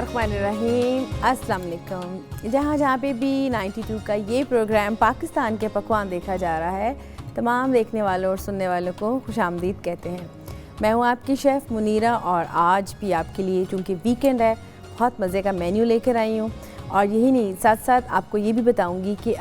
बिस्मिल्लाहिर्रहमानिर्रहीम, अस्सलाम वालेकुम। जहाँ पे भी 92 का ये प्रोग्राम पाकिस्तान के पकवान देखा जा रहा है, तमाम देखने वालों और सुनने वालों को खुशामदीद कहते हैं। मैं हूँ आपकी शेफ़ मुनीरा और आज भी आपके लिए, चूँकि वीकेंड है, बहुत मज़े का मेन्यू लेकर आई हूँ। और यही नहीं, साथ साथ आपको ये भी बताऊंगी कि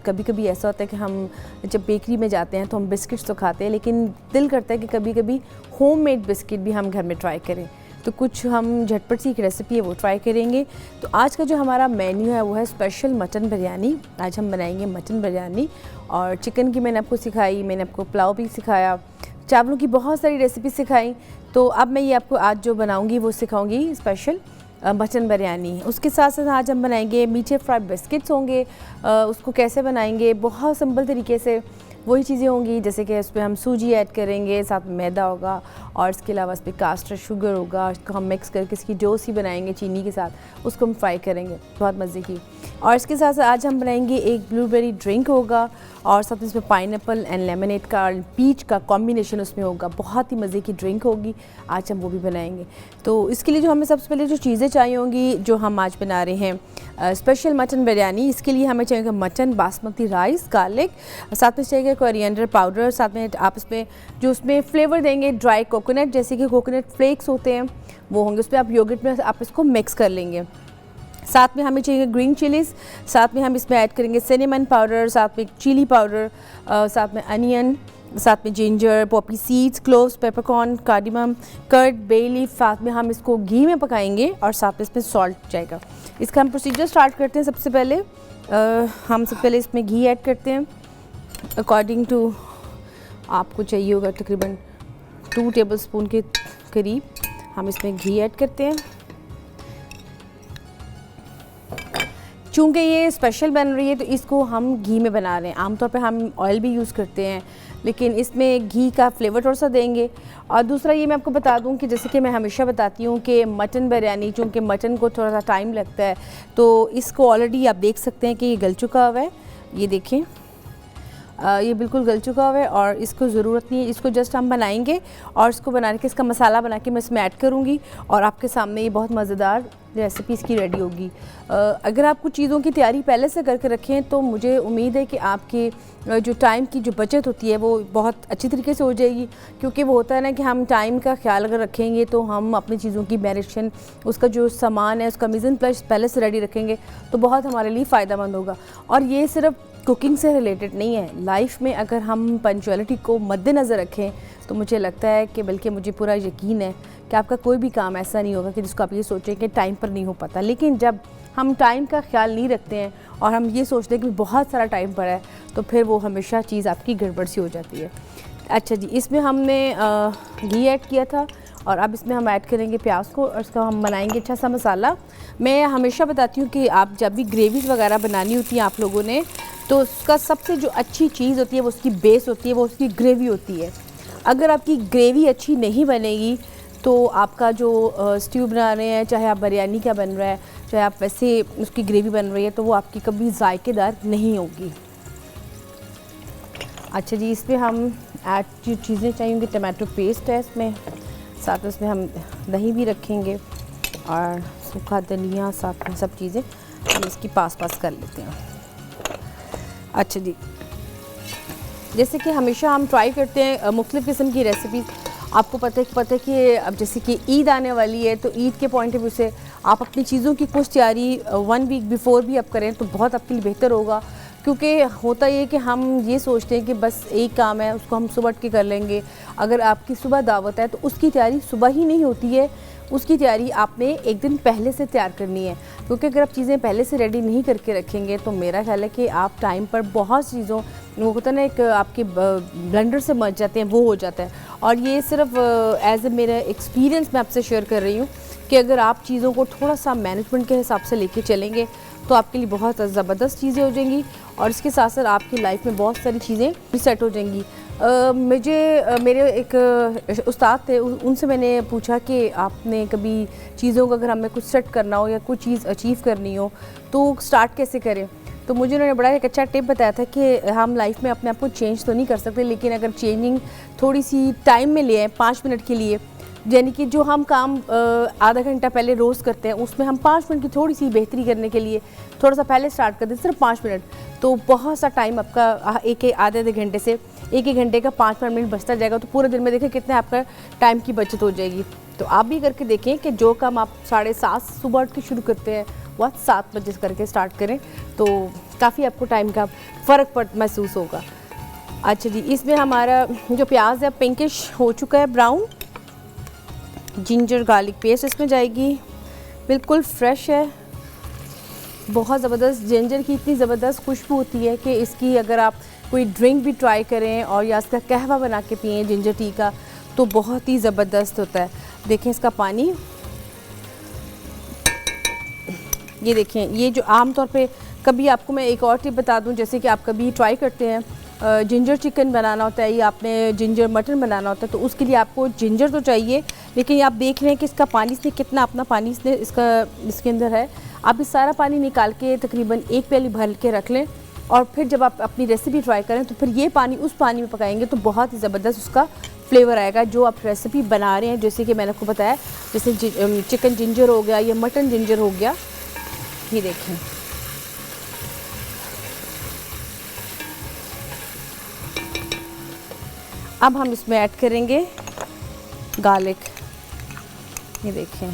कभी कभी ऐसा होता है कि हम जब बेकरी में जाते हैं तो हम बिस्किट्स तो खाते हैं, लेकिन दिल करता है कि कभी कभी होममेड बिस्किट भी हम घर में ट्राई करें। तो कुछ हम झटपट सी एक रेसिपी है वो ट्राई करेंगे। तो आज का जो हमारा मेन्यू है वो है स्पेशल मटन बिरयानी। आज हम बनाएंगे मटन बिरयानी। और चिकन की मैंने आपको सिखाई, मैंने आपको पुलाव भी सिखाया, चावलों की बहुत सारी रेसिपी सिखाई। तो अब मैं ये आपको आज जो बनाऊँगी वो सिखाऊँगी स्पेशल मटन बिरयानी। उसके साथ साथ आज हम बनाएंगे मीठे फ्राइड बिस्किट्स होंगे। उसको कैसे बनाएंगे, बहुत सिंपल तरीके से वही चीज़ें होंगी, जैसे कि उसमें हम सूजी ऐड करेंगे, साथ में मैदा होगा और इसके अलावा इस पर कास्टर शुगर होगा। इसको हम मिक्स करके इसकी डोस ही बनाएंगे चीनी के साथ, उसको हम फ्राई करेंगे, बहुत मज़े की। और इसके साथ साथ आज हम बनाएंगे एक ब्लूबेरी ड्रिंक होगा और साथ इसमें पाइनएप्पल एंड लेमनेड का और पीच का कॉम्बिनेशन उसमें होगा, बहुत ही मज़े की ड्रिंक होगी। आज हम वो भी बनाएंगे। तो इसके लिए जो हमें सबसे पहले जो चीज़ें चाहिए होंगी, जो हम आज बना रहे हैं स्पेशल मटन बिरयानी, इसके लिए हमें चाहिए मटन, बासमती राइस, गार्लिक, साथ में चाहिए कोरिएंडर पाउडर, साथ में आप इसमें जो उसमें फ्लेवर देंगे ड्राई कोकोनट, जैसे कि कोकोनट फ्लेक्स होते हैं वो होंगे। उस पर आप योगर्ट में आप इसको मिक्स कर लेंगे। साथ में हमें चाहिए ग्रीन चिलीज़, साथ में हम इसमें ऐड करेंगे सिनेमन पाउडर, साथ में चिली पाउडर, साथ में अनियन, साथ में ginger, poppy seeds, cloves, peppercorn, cardamom, curd, bay leaf. साथ में हम इसको घी में पकाएंगे और साथ में इसमें सॉल्ट जाएगा। इसका हम प्रोसीजर स्टार्ट करते हैं। सबसे पहले हम सबसे पहले इसमें घी ऐड करते हैं। अकॉर्डिंग टू आपको चाहिए होगा तकरीबन 2 टेबलस्पून के करीब हम इसमें घी ऐड करते हैं। चूँकि ये स्पेशल बन रही है तो इसको हम घी में बना रहे हैं। आमतौर पे हम ऑयल भी यूज़ करते हैं, लेकिन इसमें घी का फ्लेवर थोड़ा सा देंगे। और दूसरा ये मैं आपको बता दूं कि जैसे कि मैं हमेशा बताती हूँ कि मटन बिरयानी, चूँकि मटन को थोड़ा सा टाइम लगता है, तो इसको ऑलरेडी आप देख सकते हैं कि ये गल चुका हुआ है। ये देखें, ये बिल्कुल गल चुका हुआ है और इसको ज़रूरत नहीं है। इसको जस्ट हम बनाएंगे और इसको बना के इसका मसाला बना के मैं इसमें ऐड करूँगी और आपके सामने ये बहुत मज़ेदार रेसिपी इसकी रेडी होगी। अगर आप कुछ चीज़ों की तैयारी पहले से करके रखें तो मुझे उम्मीद है कि आपके जो टाइम की जो बचत होती है वो बहुत अच्छी तरीके से हो जाएगी। क्योंकि वो होता है ना कि हम टाइम का ख्याल अगर रखेंगे तो हम अपनी चीज़ों की मैरिनेशन, उसका जो सामान है उसका मिज़न प्लस पहले से रेडी रखेंगे तो बहुत हमारे लिए फ़ायदेमंद होगा। और ये सिर्फ कुकिंग से रिलेटेड नहीं है, लाइफ में अगर हम पंक्चुअलिटी को मद्देनज़र रखें तो मुझे लगता है कि, बल्कि मुझे पूरा यकीन है कि आपका कोई भी काम ऐसा नहीं होगा कि जिसको आप ये सोचें कि टाइम पर नहीं हो पाता। लेकिन जब हम टाइम का ख्याल नहीं रखते हैं और हम ये सोचते हैं कि बहुत सारा टाइम पड़ा है, तो फिर वो हमेशा चीज़ आपकी गड़बड़ सी हो जाती है। अच्छा जी, इसमें हमने घी ऐड किया था और अब इसमें हम ऐड करेंगे प्याज को और इसका हम बनाएंगे अच्छा सा मसाला। मैं हमेशा बताती हूँ कि आप जब भी ग्रेवीज़ वगैरह बनानी होती हैं आप लोगों ने, तो उसका सबसे जो अच्छी चीज़ होती है वो उसकी बेस होती है, वो उसकी ग्रेवी होती है। अगर आपकी ग्रेवी अच्छी नहीं बनेगी तो आपका जो स्ट्यू बना रहे हैं, चाहे आप बिरयानी का बन रहा है, चाहे आप वैसे उसकी ग्रेवी बन रही है, तो वो आपकी कभी जायकेदार नहीं होगी। अच्छा जी, इसमें हम ऐड जो चीज़ें चाहिए, टमाटो पेस्ट है इसमें, साथ इसमें हम दही भी रखेंगे और सूखा धनिया, साथ में सब चीज़ें हम इसकी पास कर लेते हैं। अच्छा जी, जैसे कि हमेशा हम ट्राई करते हैं मुख्तलिफ़ किस्म की रेसिपीज़। आपको पता है कि अब जैसे कि ईद आने वाली है, तो ईद के पॉइंट ऑफ व्यू से आप अपनी चीज़ों की कुछ तैयारी 1 वीक बिफोर भी आप करें तो बहुत आपके लिए बेहतर होगा। क्योंकि होता ये कि हम ये सोचते हैं कि बस एक काम है उसको हम सुबह उठ के कर लेंगे। अगर आपकी सुबह दावत है तो उसकी तैयारी सुबह ही नहीं होती है, उसकी तैयारी आपने एक दिन पहले से तैयार करनी है। क्योंकि अगर आप चीज़ें पहले से रेडी नहीं करके रखेंगे तो मेरा ख्याल है कि आप टाइम पर बहुत चीज़ों, वो होता है ना, एक आपके ब्लेंडर से मच जाते हैं, वो हो जाता है। और ये सिर्फ एज ए मेरा एक्सपीरियंस मैं आपसे शेयर कर रही हूँ कि अगर आप चीज़ों को थोड़ा सा मैनेजमेंट के हिसाब से लेके चलेंगे तो आपके लिए बहुत ज़बरदस्त चीज़ें हो जाएंगी और इसके साथ साथ आपकी लाइफ में बहुत सारी चीज़ें सेट हो जाएंगी। मेरे एक उस्ताद थे, उनसे मैंने पूछा कि आपने कभी चीज़ों को अगर हमें कुछ सेट करना हो या कुछ चीज़ अचीव करनी हो तो स्टार्ट कैसे करें। तो मुझे उन्होंने बड़ा एक अच्छा टिप बताया था कि हम लाइफ में अपने आप को चेंज तो नहीं कर सकते, लेकिन अगर चेंजिंग थोड़ी सी टाइम में ले आए 5 मिनट के लिए, यानी कि जो हम काम आधा घंटा पहले रोज़ करते हैं उसमें हम 5 मिनट की थोड़ी सी बेहतरी करने के लिए थोड़ा सा पहले स्टार्ट कर दें, सिर्फ 5 मिनट, तो बहुत सा टाइम आपका आधे घंटे से एक घंटे का 5-5 मिनट बचता जाएगा। तो पूरे दिन में देखें कितने आपका टाइम की बचत हो जाएगी। तो आप भी करके देखें कि जो काम आप 7:30 सुबह उठ के शुरू करते हैं वो 7 बजे करके स्टार्ट करें, तो काफ़ी आपको टाइम का फ़र्क महसूस होगा। अच्छा जी, इसमें हमारा जो प्याज है पिंकिश हो चुका है, ब्राउन। जिंजर गार्लिक पेस्ट इसमें जाएगी, बिल्कुल फ्रेश है, बहुत ज़बरदस्त। जिंजर की इतनी ज़बरदस्त खुशबू होती है कि इसकी अगर आप कोई ड्रिंक भी ट्राई करें और या इसका कहवा बना के पिएँ जिंजर टी का, तो बहुत ही ज़बरदस्त होता है। देखें इसका पानी, ये देखें, ये जो आम तौर पे कभी आपको मैं एक और टिप बता दूं, जैसे कि आप कभी ट्राई करते हैं जिंजर चिकन बनाना होता है या आपने जिंजर मटन बनाना होता है, तो उसके लिए आपको जिंजर तो चाहिए, लेकिन आप देख रहे हैं कि इसका पानी इसने कितना अपना पानी इसके अंदर है। आप इस सारा पानी निकाल के तकरीबन 1 प्याली भर के रख लें और फिर जब आप अपनी रेसिपी ट्राई करें तो फिर ये पानी उस पानी में पकाएंगे तो बहुत ही ज़बरदस्त उसका फ्लेवर आएगा जो आप रेसिपी बना रहे हैं। जैसे कि मैंने आपको बताया, जैसे चिकन जिंजर हो गया या मटन जिंजर हो गया, ये देखें। अब हम इसमें ऐड करेंगे गार्लिक, ये देखें।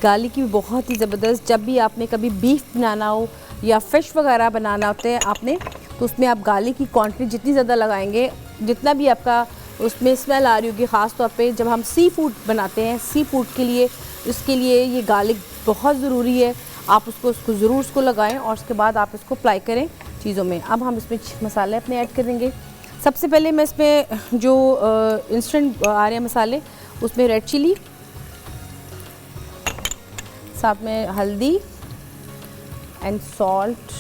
गार्लिक की बहुत ही ज़बरदस्त, जब भी आपने कभी बीफ बनाना हो या फ़िश वगैरह बनाना होते हैं आपने, तो उसमें आप गार्लिक की क्वांटिटी जितनी ज़्यादा लगाएंगे, जितना भी आपका उसमें स्मेल आ रही होगी, ख़ास तौर पे जब हम सी फूड बनाते हैं, सी फूड के लिए इसके लिए ये गार्लिक बहुत ज़रूरी है। आप उसको ज़रूर उसको लगाएं और उसके बाद आप इसको अप्लाई करें चीज़ों में। अब हम इसमें मसाले अपने ऐड करेंगे। सबसे पहले मैं इसमें जो इंस्टेंट आ रहे हैं मसाले, उसमें रेड चिली, साथ में हल्दी एंड सॉल्ट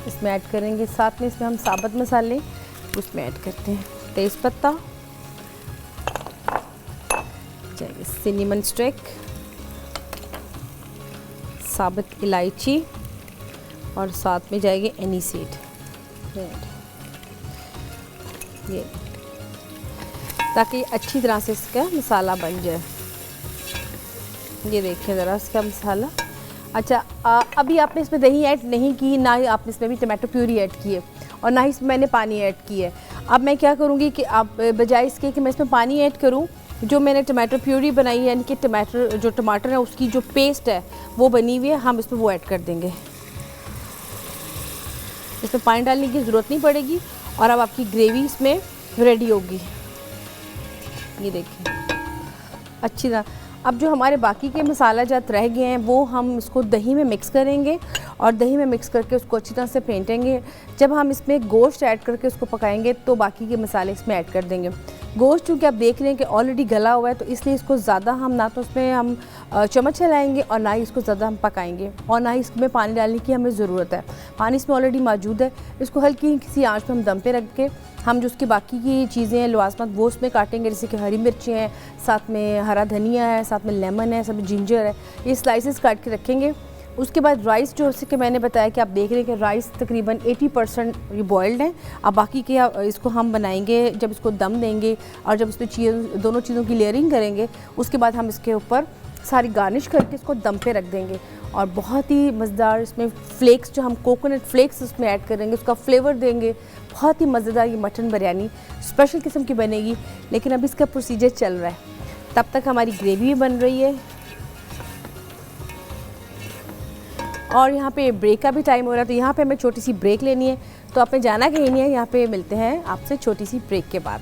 इसमें ऐड करेंगे। साथ में इसमें हम साबुत मसाले उसमें ऐड करते हैं, तेज़पत्ता, सिनेमन स्टिक, साबुत इलायची और साथ में जाएगी एनीसीड, ये ताकि अच्छी तरह से इसका मसाला बन जाए। ये देखिए ज़रा इसका मसाला। अच्छा, अभी आपने इसमें दही ऐड नहीं की, ना ही आपने इसमें भी टमाटो प्यूरी ऐड की है और ना ही इसमें मैंने पानी ऐड की है। अब मैं क्या करूँगी कि आप बजाय इसके कि मैं इसमें पानी ऐड करूँ, जो मैंने टमाटो प्यूरी बनाई है, यानी कि टमाटर है उसकी जो पेस्ट है वो बनी हुई है, हम इसमें वो ऐड कर देंगे। इसमें पानी डालने की ज़रूरत नहीं पड़ेगी और अब आपकी ग्रेवी इसमें रेडी होगी। ये देखिए अच्छी तरह। अब जो हमारे बाकी के मसाला जात रह गए हैं वो हम इसको दही में मिक्स करेंगे और दही में मिक्स करके उसको अच्छी तरह से फेंटेंगे। जब हम इसमें गोश्त ऐड करके उसको पकाएंगे तो बाकी के मसाले इसमें ऐड कर देंगे। गोश्त चूँकि आप देख रहे हैं कि ऑलरेडी गला हुआ है, तो इसलिए इसको ज़्यादा हम ना तो उसमें हम चम्मच चलाएंगे और ना ही इसको ज़्यादा हम पकाएंगे और ना ही इसमें पानी डालने की हमें ज़रूरत है। पानी इसमें ऑलरेडी मौजूद है। इसको हल्की किसी आंच पे हम दम पे रख के हम जो उसकी बाकी की चीज़ें हैं लवाजमत वो उसमें काटेंगे, जैसे कि हरी मिर्ची हैं, साथ में हरा धनिया है, साथ में लेमन है, साथ में जिंजर है, ये स्लाइसेस काट के रखेंगे। उसके बाद राइस जो कि मैंने बताया कि आप देख रहे हैं कि राइस तकरीबन 80% ये बॉयल्ड है। अब बाकी के इसको हम बनाएंगे, जब इसको दम देंगे और जब इसमें दोनों चीज़ों की लेयरिंग करेंगे, उसके बाद हम इसके ऊपर सारी गार्निश करके इसको दम पे रख देंगे और बहुत ही मज़ेदार इसमें फ्लेक्स, जो हम कोकोनट फ्लेक्स उसमें ऐड करेंगे, उसका फ्लेवर देंगे। बहुत ही मज़ेदार ये मटन बिरयानी स्पेशल किस्म की बनेगी। लेकिन अब इसका प्रोसीजर चल रहा है, तब तक हमारी ग्रेवी भी बन रही है और यहाँ पे ब्रेक का भी टाइम हो रहा है। तो यहाँ पे हमें छोटी सी ब्रेक लेनी है, तो आपने जाना कहीं नहीं है, यहाँ पे मिलते हैं आपसे छोटी सी ब्रेक के बाद।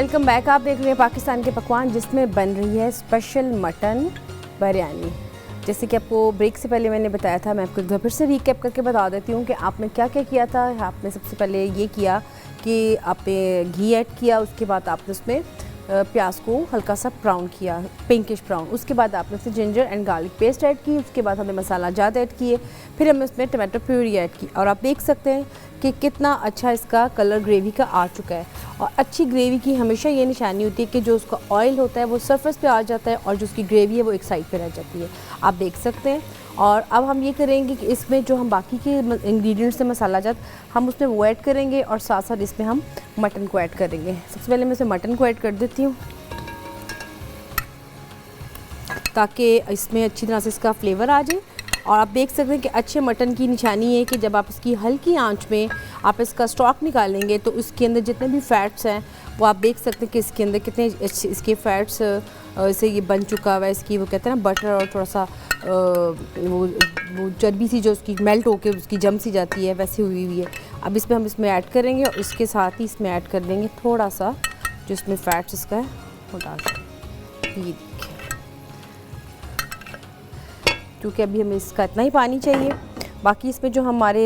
Welcome back. आप देख रहे हैं पाकिस्तान के पकवान, जिसमें बन रही है स्पेशल मटन बिरयानी। जैसे कि आपको ब्रेक से पहले मैंने बताया था, मैं आपको एक बार फिर से रिकैप करके बता देती हूँ कि आपने क्या क्या किया था। आपने सबसे पहले ये किया कि आपने घी ऐड किया, उसके बाद आपने उसमें प्याज को हल्का सा ब्राउन किया, पिंकिश ब्राउन। उसके बाद आपने उसमें ginger and garlic paste add की। उसके बाद हमने मसाला जात ऐड किए, फिर हमने उसमें टमाटो प्यूरी ऐड की। और आप देख सकते हैं कि कितना अच्छा इसका कलर ग्रेवी का आ चुका है। और अच्छी ग्रेवी की हमेशा ये निशानी होती है कि जो उसका ऑयल होता है वो सरफेस पे आ जाता है और जो उसकी ग्रेवी है वो एक साइड पे रह जाती है, आप देख सकते हैं। और अब हम ये करेंगे कि इसमें जो हम बाकी के इंग्रेडिएंट्स हैं मसाला जात, हम उसमें वो ऐड करेंगे और साथ साथ इसमें हम मटन को ऐड करेंगे। सबसे पहले मैं इसमें मटन को ऐड कर देती हूँ ताकि इसमें अच्छी तरह से इसका फ्लेवर आ जाए। और आप देख सकते हैं कि अच्छे मटन की निशानी है कि जब आप इसकी हल्की आंच में आप इसका स्टॉक निकालेंगे तो इसके अंदर जितने भी फैट्स हैं वो आप देख सकते हैं कि इसके अंदर कितने इसके फैट्स से ये बन चुका हुआ है। इसकी वो कहते हैं ना बटर, और थोड़ा सा वो चर्बी सी जो उसकी मेल्ट होकर उसकी जम सी जाती है, वैसी हुई हुई है। अब इसमें हम इसमें ऐड करेंगे और इसके साथ ही इसमें ऐड कर देंगे थोड़ा सा जो इसमें फैट्स इसका है वो डाल दें। ये देखिए, क्योंकि अभी हमें इसका इतना ही पानी चाहिए। बाकी इसमें जो हमारे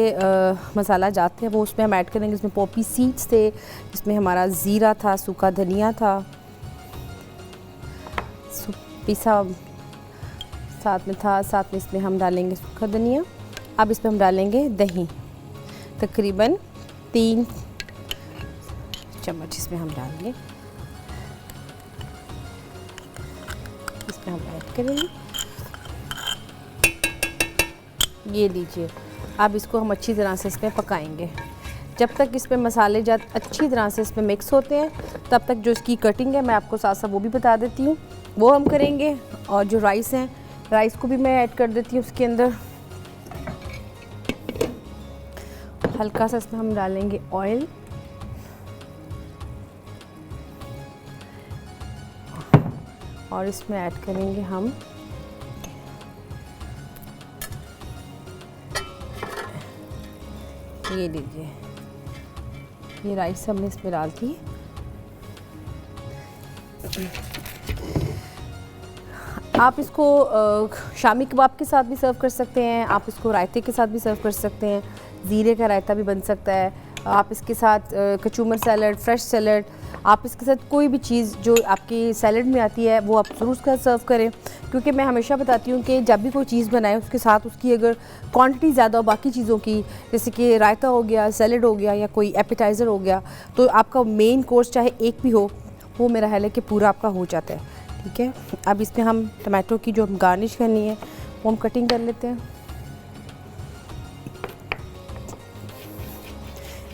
मसाला जाते हैं वो उसमें हम ऐड करेंगे। इसमें पॉपी सीड्स थे, इसमें हमारा ज़ीरा था, सूखा धनिया था, पिसा साथ में इसमें हम डालेंगे सूखा धनिया। अब इसमें हम डालेंगे दही, तकरीबन 3 चम्मच इसमें हम डालेंगे। इसमें हम ऐड करेंगे, ये लीजिए। अब इसको हम अच्छी तरह से इसमें पकाएंगे जब तक इसमें मसाले जात अच्छी तरह से इसमें मिक्स होते हैं, तब तक जो इसकी कटिंग है मैं आपको साथ साथ वो भी बता देती हूँ, वो हम करेंगे। और जो राइस हैं, राइस को भी मैं ऐड कर देती हूँ उसके अंदर। हल्का सा इसमें हम डालेंगे ऑयल, और इसमें ऐड करेंगे हम ये लीजिए, ये राइस हमने इसमें डाल दी। आप इसको शामी कबाब के साथ भी सर्व कर सकते हैं, आप इसको रायते के साथ भी सर्व कर सकते हैं, ज़ीरे का रायता भी बन सकता है। आप इसके साथ कचूमर सैलड, फ्रेश सैलड, आप इसके साथ कोई भी चीज़ जो आपकी सैलड में आती है वो आप ज़रूर उसका सर्व करें। क्योंकि मैं हमेशा बताती हूँ कि जब भी कोई चीज़ बनाए उसके साथ उसकी अगर क्वांटिटी ज़्यादा हो बाकी चीज़ों की, जैसे कि रायता हो गया, सैलड हो गया, या कोई एपेटाइज़र हो गया, तो आपका मेन कोर्स चाहे एक भी हो वो मेरा ख्याल है कि पूरा आपका हो जाता है। ठीक है, अब इसमें हम टमाटो की जो हम गार्निश करनी है वो हम कटिंग कर लेते हैं।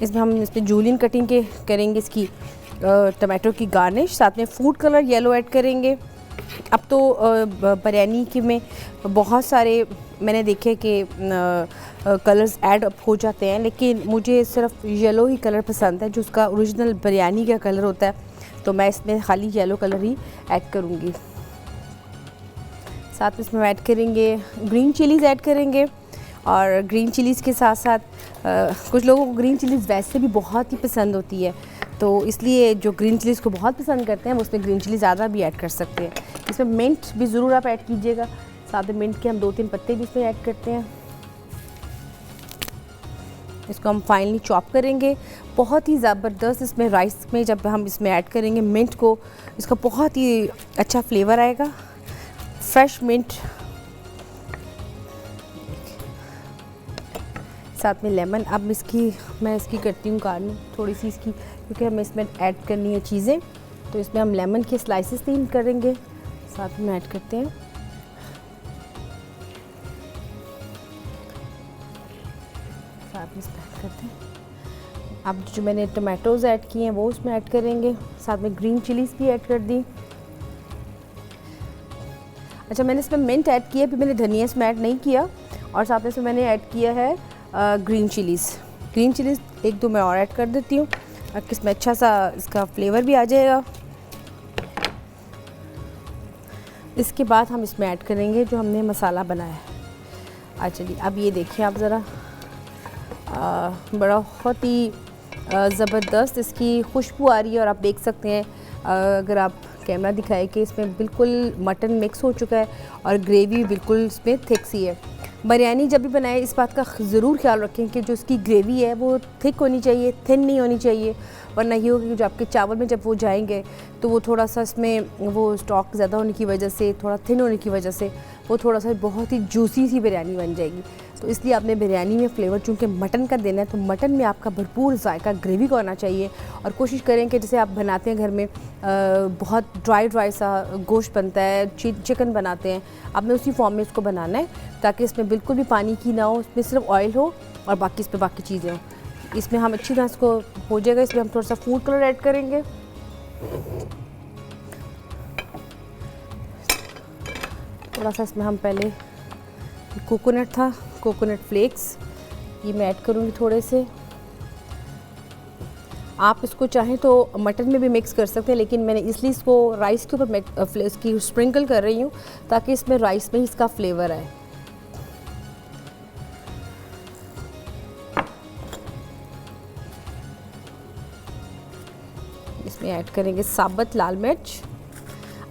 इसमें हम इसमें जूलियन कटिंग के करेंगे इसकी टमाटो की गार्निश, साथ में फूड कलर येलो ऐड करेंगे। अब तो बिरयानी के में बहुत सारे मैंने देखे कि कलर्स ऐड हो जाते हैं, लेकिन मुझे सिर्फ येलो ही कलर पसंद है जो उसका ओरिजिनल बिरयानी का कलर होता है, तो मैं इसमें खाली येलो कलर ही ऐड करूँगी। साथ में इसमें ऐड करेंगे ग्रीन चिलीज़ ऐड करेंगे। और ग्रीन चिलीज़ के साथ साथ कुछ लोगों को ग्रीन चिलीज़ वैसे भी बहुत ही पसंद होती है, तो इसलिए जो ग्रीन चिलीज़ को बहुत पसंद करते हैं वो उसमें ग्रीन चिली ज़्यादा भी ऐड कर सकते हैं। इसमें मिंट भी ज़रूर आप ऐड कीजिएगा, साथ में मिंट के हम 2-3 पत्ते भी इसमें ऐड करते हैं। इसको हम फाइनली चॉप करेंगे। बहुत ही ज़बरदस्त इसमें राइस में जब हम इसमें ऐड करेंगे मिंट को, इसका बहुत ही अच्छा फ्लेवर आएगा, फ्रेश मिंट, साथ में लेमन। अब मैं इसकी करती हूँ गार्निश थोड़ी सी इसकी, क्योंकि हमें इसमें ऐड करनी है चीज़ें, तो इसमें हम लेमन के स्लाइसेस 3 करेंगे, साथ में ऐड करते हैं। साथ में इसमें ऐड करते हैं। अब जो मैंने टमाटोज़ ऐड किए हैं वो उसमें ऐड करेंगे, साथ में ग्रीन चिलीज़ भी ऐड कर दी। अच्छा, मैंने इसमें मिंट ऐड किया, फिर मैंने धनिया इसमें ऐड नहीं किया, और साथ में इसमें मैंने ऐड किया है ग्रीन चिलीज़ 1-2 मैं और ऐड कर देती हूँ, इसमें अच्छा सा इसका फ्लेवर भी आ जाएगा। इसके बाद हम इसमें ऐड करेंगे जो हमने मसाला बनाया है। अच्छा जी, अब ये देखिए आप ज़रा, बहुत ही ज़बरदस्त इसकी खुशबू आ रही है, और आप देख सकते हैं अगर आप कैमरा दिखाए कि इसमें बिल्कुल मटन मिक्स हो चुका है और ग्रेवी बिल्कुल इसमें थिक सी है। बिरयानी जब भी बनाए इस बात का ज़रूर ख्याल रखें कि जो इसकी ग्रेवी है वो थिक होनी चाहिए, थिन नहीं होनी चाहिए, वरना ये होगा कि जो आपके चावल में जब वो जाएंगे तो वो थोड़ा सा इसमें वो स्टॉक ज़्यादा होने की वजह से, थोड़ा थिन होने की वजह से वो थोड़ा सा बहुत ही जूसी सी बिरयानी बन जाएगी। तो इसलिए आपने बिरयानी में फ्लेवर चूँकि मटन का देना है तो मटन में आपका भरपूर जायका ग्रेवी का होना चाहिए। और कोशिश करें कि जैसे आप बनाते हैं घर में बहुत ड्राई सा गोश्त बनता है, चिकन बनाते हैं, आपने उसी फॉर्म में इसको बनाना है ताकि इसमें बिल्कुल भी पानी की ना हो, इसमें सिर्फ ऑयल हो और बाकी इस पर बाकी चीज़ें हों। इसमें हम अच्छी तरह इसको हो जाएगा। इसमें हम थोड़ा सा फूड कलर ऐड करेंगे, थोड़ा सा इसमें हम पहले कोकोनट था, कोकोनट फ्लेक्स ये मैं ऐड करूँगी थोड़े से। आप इसको चाहें तो मटन में भी मिक्स कर सकते हैं, लेकिन मैंने इसलिए इसको राइस के ऊपर इसकी स्प्रिंकल कर रही हूँ ताकि इसमें राइस में ही इसका फ्लेवर आए। इसमें ऐड करेंगे साबुत लाल मिर्च।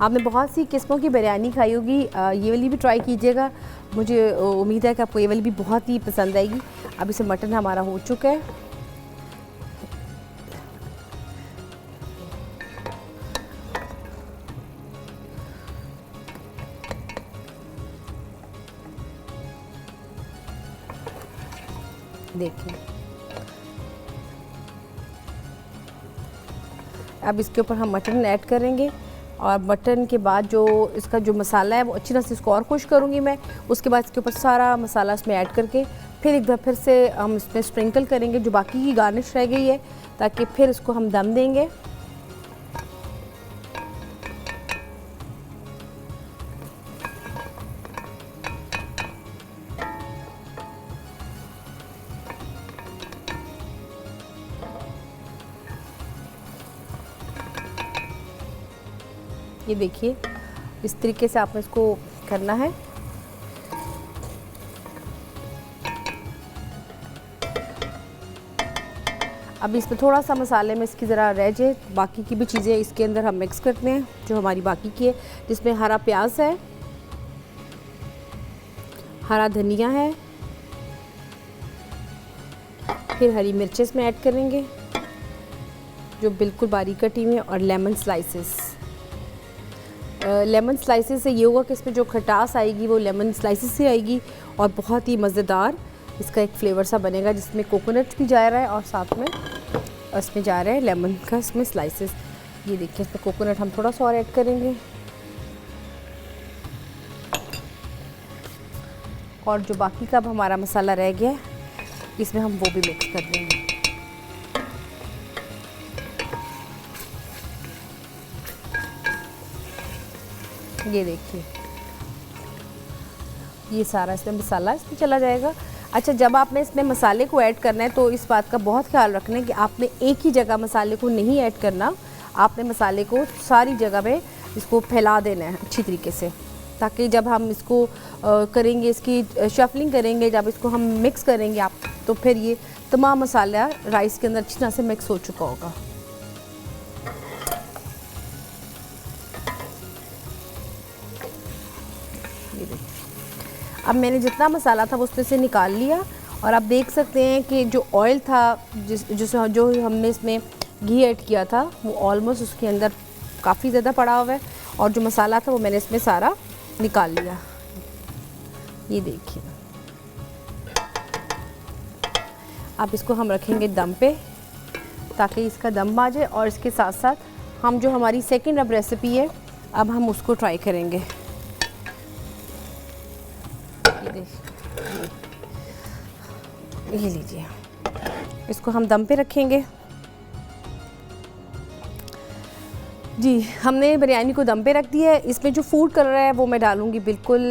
आपने बहुत सी किस्मों की बिरयानी खाई होगी, ये वाली भी ट्राई कीजिएगा, मुझे उम्मीद है कि आपको ये वाली भी बहुत ही पसंद आएगी। अब इसे मटन हमारा हो चुका है। देखिए अब इसके ऊपर हम मटन ऐड करेंगे और मटन के बाद जो इसका जो मसाला है वो अच्छी तरह से इसको और खुश करूँगी मैं। उसके बाद इसके ऊपर सारा मसाला इसमें ऐड करके फिर एक बार फिर से हम इसमें स्प्रिंकल करेंगे जो बाकी की गार्निश रह गई है, ताकि फिर इसको हम दम देंगे। ये देखिए इस तरीके से आपने इसको करना है। अब इसमें थोड़ा सा मसाले में इसकी ज़रा रह जाए, बाकी की भी चीज़ें इसके अंदर हम मिक्स करते हैं जो हमारी बाकी की है, जिसमें हरा प्याज है, हरा धनिया है, फिर हरी मिर्चें इसमें ऐड करेंगे जो बिल्कुल बारीक कटी हुई है, और लेमन स्लाइसेस। लेमन स्लाइसेस से ये होगा कि इसमें जो खटास आएगी वो लेमन स्लाइसेस से आएगी और बहुत ही मज़ेदार इसका एक फ्लेवर सा बनेगा, जिसमें कोकोनट भी जा रहा है और साथ में इसमें जा रहा है लेमन का इसमें स्लाइसेस। ये देखिए इसमें कोकोनट हम थोड़ा सा और ऐड करेंगे और जो बाकी का अब हमारा मसाला रह गया है इसमें हम वो भी मिक्स कर देंगे। ये देखिए ये सारा इसमें मसाला इसमें चला जाएगा। अच्छा, जब आपने इसमें मसाले को ऐड करना है तो इस बात का बहुत ख्याल रखना है कि आपने एक ही जगह मसाले को नहीं ऐड करना, आपने मसाले को सारी जगह में इसको फैला देना है अच्छी तरीके से, ताकि जब हम इसको करेंगे, इसकी शफलिंग करेंगे, जब इसको हम मिक्स करेंगे आप, तो फिर ये तमाम मसाला राइस के अंदर अच्छी तरह से मिक्स हो चुका होगा। अब मैंने जितना मसाला था वो उसमें से निकाल लिया और आप देख सकते हैं कि जो ऑयल था जो हमने इसमें घी ऐड किया था वो ऑलमोस्ट उसके अंदर काफ़ी ज़्यादा पड़ा हुआ है, और जो मसाला था वो मैंने इसमें सारा निकाल लिया। ये देखिए अब इसको हम रखेंगे दम पे ताकि इसका दम आ जाए, और इसके साथ साथ हम जो हमारी सेकंड अब रेसिपी है अब हम उसको ट्राई करेंगे। ये लीजिए, इसको हम दम पे रखेंगे। जी, हमने बिरयानी को दम पे रख दिया है। इसमें जो फूड कलर है वो मैं डालूंगी बिल्कुल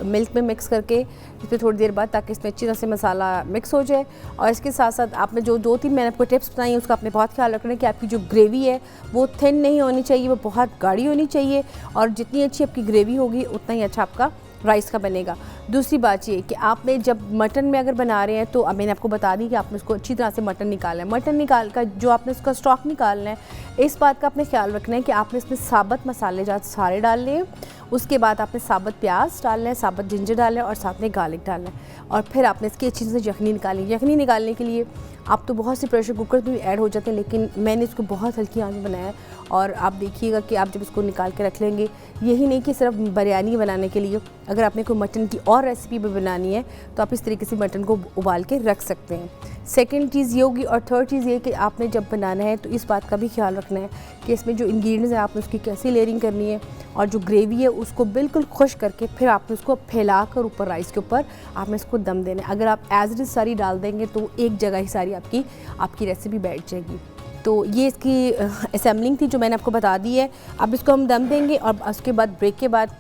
मिल्क में मिक्स करके इसमें थोड़ी देर बाद, ताकि इसमें अच्छी तरह से मसाला मिक्स हो जाए। और इसके साथ साथ आपने जो 2-3 मैंने आपको टिप्स बताई हैं उसका आपने बहुत ख्याल रखना है कि आपकी जो ग्रेवी है वो थिन नहीं होनी चाहिए, वो बहुत गाढ़ी होनी चाहिए, और जितनी अच्छी आपकी ग्रेवी होगी उतना ही अच्छा आपका राइस का बनेगा। दूसरी बात ये कि आपने जब मटन में अगर बना रहे हैं तो अब मैंने आपको बता दी कि आपने उसको अच्छी तरह से मटन निकालना है। मटन निकाल कर जो आपने उसका स्टॉक निकालना है, इस बात का आपने ख्याल रखना है कि आपने इसमें साबुत मसाले जात सारे डालने हैं। उसके बाद आपने साबुत प्याज डालना है, साबुत जिंजर डालना है और साथ में गार्लिक डालना है। और फिर आपने इसकी अच्छी तरह से यखनी निकाली। यखनी निकालने के लिए आप तो बहुत से प्रेशर कुकर में भी ऐड हो जाते हैं, लेकिन मैंने इसको बहुत हल्की आंच में बनाया है। और आप देखिएगा कि आप जब इसको निकाल के रख लेंगे, यही नहीं कि सिर्फ बिरयानी बनाने के लिए, अगर आपने कोई मटन की और रेसिपी भी बनानी है तो आप इस तरीके से मटन को उबाल के रख सकते हैं। सेकंड चीज़ ये होगी। और थर्ड चीज़ ये कि आपने जब बनाना है तो इस बात का भी ख्याल रखना है कि इसमें जो इंग्रेडिएंट्स हैं आपने उसकी कैसी लेयरिंग करनी है, और जो ग्रेवी है उसको बिल्कुल खुश करके फिर आपने उसको फैला कर ऊपर राइस के ऊपर आपने इसको दम देना है। अगर आप एज इट इज़ सारी डाल देंगे तो एक जगह ही सारी आपकी रेसिपी बैठ जाएगी। तो ये इसकी असेंबलिंग थी जो मैंने आपको बता दी है। अब इसको हम दम देंगे और उसके बाद ब्रेक के बाद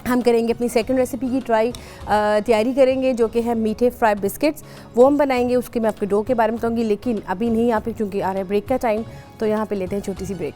हम करेंगे अपनी सेकंड रेसिपी की तैयारी करेंगे, जो कि है मीठे फ्राई बिस्किट्स। वो हम बनाएंगे, उसके मैं आपके डो के बारे में बताऊँगी, लेकिन अभी नहीं। यहाँ पे चूँकि आ रहा है ब्रेक का टाइम, तो यहाँ पे लेते हैं छोटी सी ब्रेक।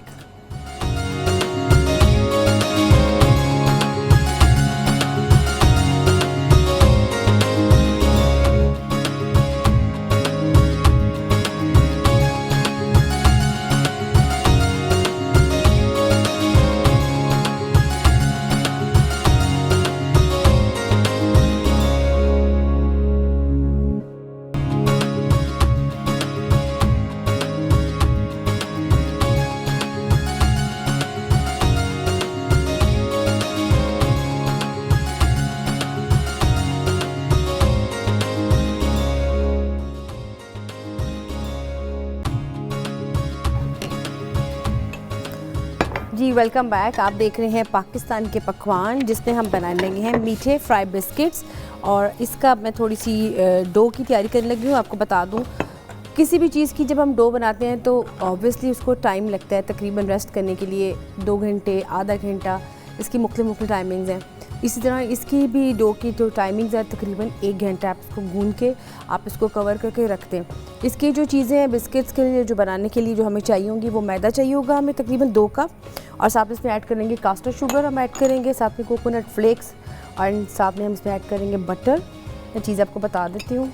जी वेलकम बैक। आप देख रहे हैं पाकिस्तान के पकवान, जिसमें हम बनाने लगे हैं मीठे फ्राई बिस्किट्स। और इसका मैं थोड़ी सी डो की तैयारी करने लगी हूँ। आपको बता दूँ, किसी भी चीज़ की जब हम डो बनाते हैं तो ऑब्वियसली उसको टाइम लगता है, तकरीबन रेस्ट करने के लिए 2 घंटे, आधा घंटा, इसकी मुख्तलिफ टाइमिंग्स हैं। इसी तरह इसकी भी डो की जो टाइमिंग्स है तकरीबन 1 घंटा। आप इसको गूंद के आप इसको कवर करके रखते हैं। इसकी जो चीज़ें हैं बिस्किट्स के लिए जो बनाने के लिए जो हमें चाहिए होंगी, वो मैदा चाहिए होगा हमें तकरीबन 2 कप, और साथ में इसमें ऐड करेंगे कास्टर शुगर, हम ऐड करेंगे साथ में कोकोनट फ्लेक्स, और साथ में हम इसमें ऐड करेंगे बटर। ये चीज़ आपको बता देती हूँ।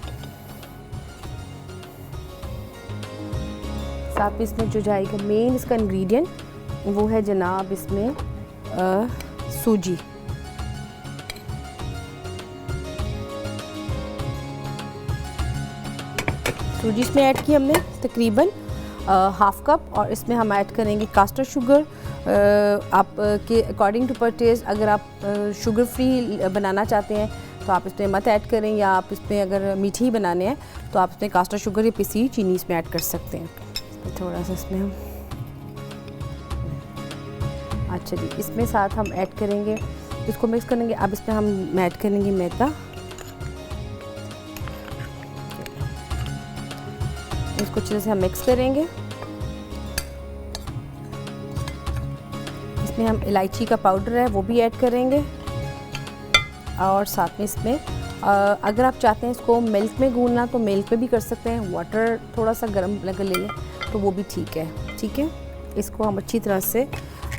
साथ में इसमें जो जाएगा मेन इसका इंग्रेडिएंट, वो है जनाब इसमें सूजी। सूजी इसमें ऐड की हमने तकरीबन हाफ कप, और इसमें हम ऐड करेंगे कास्टर शुगर। आप के अकॉर्डिंग टू पर टेस्ट, अगर आप शुगर फ्री बनाना चाहते हैं तो आप इसमें मत ऐड करें, या आप इसमें अगर मीठे ही बनाने हैं तो आप इसमें कास्टर शुगर या पिसी चीनी इसमें ऐड कर सकते हैं। थोड़ा सा इसमें हम अच्छा जी, इसमें साथ हम ऐड करेंगे, इसको मिक्स करेंगे। अब इसमें हम ऐड करेंगे मैदा, इसको अच्छे से हम मिक्स करेंगे। इसमें हम इलायची का पाउडर है वो भी ऐड करेंगे, और साथ में इसमें अगर आप चाहते हैं इसको मिल्क में गूंदना तो मिल्क में भी कर सकते हैं, वाटर थोड़ा सा गर्म लगा ले लें तो वो भी ठीक है। ठीक है, इसको हम अच्छी तरह से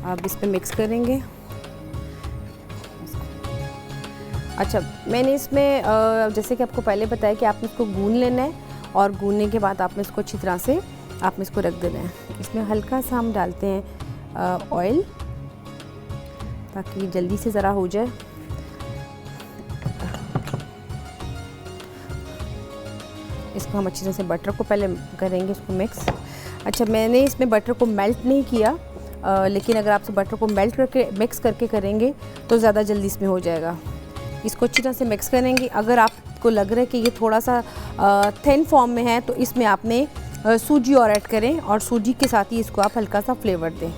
अब इस पर मिक्स करेंगे। अच्छा, मैंने इसमें जैसे कि आपको पहले बताया कि आपने इसको गूंद लेना है, और गूंदने के बाद आपने इसको अच्छी तरह से आपने इसको रख देना है। इसमें हल्का सा हम डालते हैं ऑयल, ताकि जल्दी से ज़रा हो जाए। इसको हम अच्छी तरह से बटर को पहले करेंगे इसको मिक्स। अच्छा, मैंने इसमें बटर को मेल्ट नहीं किया, लेकिन अगर आप बटर को मेल्ट करके मिक्स करके करेंगे तो ज़्यादा जल्दी इसमें हो जाएगा। इसको अच्छी तरह से मिक्स करेंगे। अगर आपको लग रहा है कि ये थोड़ा सा थिन फॉर्म में है तो इसमें आपने सूजी और ऐड करें, और सूजी के साथ ही इसको आप हल्का सा फ्लेवर दें।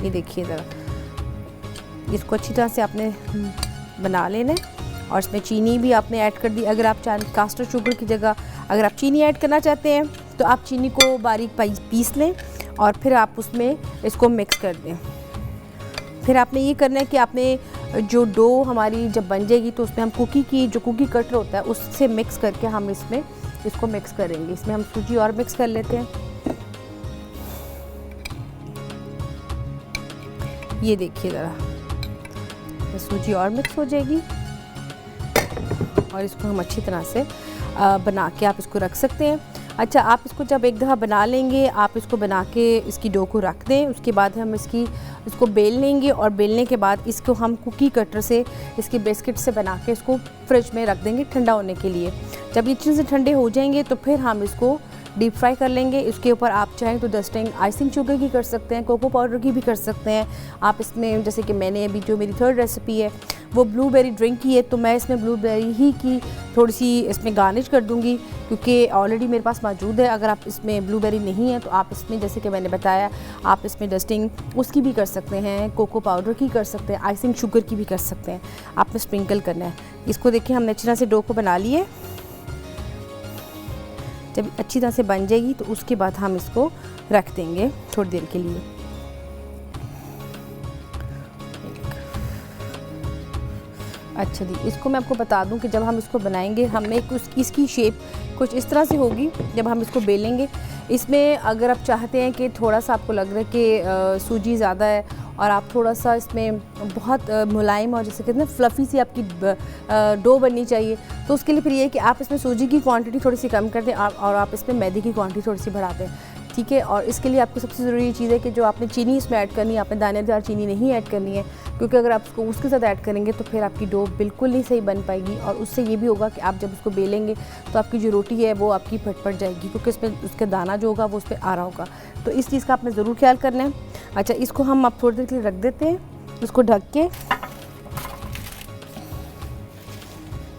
ये देखिए ज़रा, इसको अच्छी तरह से आपने बना लेना है, और इसमें चीनी भी आपने ऐड कर दी। अगर आप कास्टर शुगर की जगह अगर आप चीनी ऐड करना चाहते हैं तो आप चीनी को बारीक पीस लें, और फिर आप उसमें इसको मिक्स कर दें। फिर आपने ये करना है कि आपने जो डो हमारी जब बन जाएगी तो उसमें हम जो कुकी कटर होता है उससे मिक्स करके हम इसमें इसको मिक्स करेंगे। इसमें हम सूजी और मिक्स कर लेते हैं। ये देखिए ज़रा, इसमें सूजी और मिक्स हो जाएगी और इसको हम अच्छी तरह से बना के आप इसको रख सकते हैं। अच्छा, आप इसको जब एक दफ़ा बना लेंगे, आप इसको बना के इसकी डो को रख दें। उसके बाद हम इसको बेल लेंगे और बेलने के बाद इसको हम कुकी कटर से इसके बिस्किट से बना के इसको फ्रिज में रख देंगे ठंडा होने के लिए। जब ये अच्छे से ठंडे हो जाएंगे तो फिर हम इसको डीप फ्राई कर लेंगे। इसके ऊपर आप चाहें तो डस्टिंग आइसिंग शुगर की कर सकते हैं, कोको पाउडर की भी कर सकते हैं। आप इसमें जैसे कि मैंने अभी जो मेरी थर्ड रेसिपी है वो ब्लूबेरी ड्रिंक की है, तो मैं इसमें ब्लूबेरी ही की थोड़ी सी इसमें गार्निश कर दूंगी क्योंकि ऑलरेडी मेरे पास मौजूद है। अगर आप इसमें ब्लूबेरी नहीं है तो आप इसमें जैसे कि मैंने बताया आप इसमें डस्टिंग उसकी भी कर सकते हैं, कोको पाउडर की कर सकते हैं, आइसिंग शुगर की भी कर सकते हैं। आपने स्प्रिंकल करना है इसको। देखिए हमने अच्छी तरह से डो को बना लिए। जब अच्छी तरह से बन जाएगी तो उसके बाद हम इसको रख देंगे थोड़ी देर के लिए। अच्छा जी, इसको मैं आपको बता दूं कि जब हम इसको बनाएंगे हमें इसकी शेप कुछ इस तरह से होगी जब हम इसको बेलेंगे। इसमें अगर आप चाहते हैं कि थोड़ा सा आपको लग रहा है कि सूजी ज़्यादा है और आप थोड़ा सा इसमें बहुत मुलायम और जैसे कहते हैं फ्लफ़ी सी आपकी डो बननी चाहिए, तो उसके लिए फिर ये है कि आप इसमें सूजी की क्वांटिटी थोड़ी सी कम कर दें और आप इसमें मैदे की क्वांटिटी थोड़ी सी बढ़ा दें। ठीक है, और इसके लिए आपको सबसे ज़रूरी चीज़ है कि जो आपने चीनी इसमें ऐड करनी है, आपने दानेदार चीनी नहीं ऐड करनी है, क्योंकि अगर आप उसको उसके साथ ऐड करेंगे तो फिर आपकी डो बिल्कुल नहीं सही बन पाएगी। और उससे ये भी होगा कि आप जब उसको बेलेंगे तो आपकी जो रोटी है वो आपकी फट जाएगी, क्योंकि इसमें उसका दाना जो होगा वो उस पर आ रहा होगा। तो इस चीज़ का आपने ज़रूर ख्याल करना है। अच्छा, इसको हम अब थोड़ी देर के लिए रख देते हैं, इसको ढक के।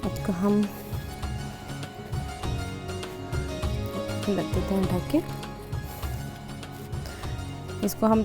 इसको हम रख देते हैं ढक के। इसको हम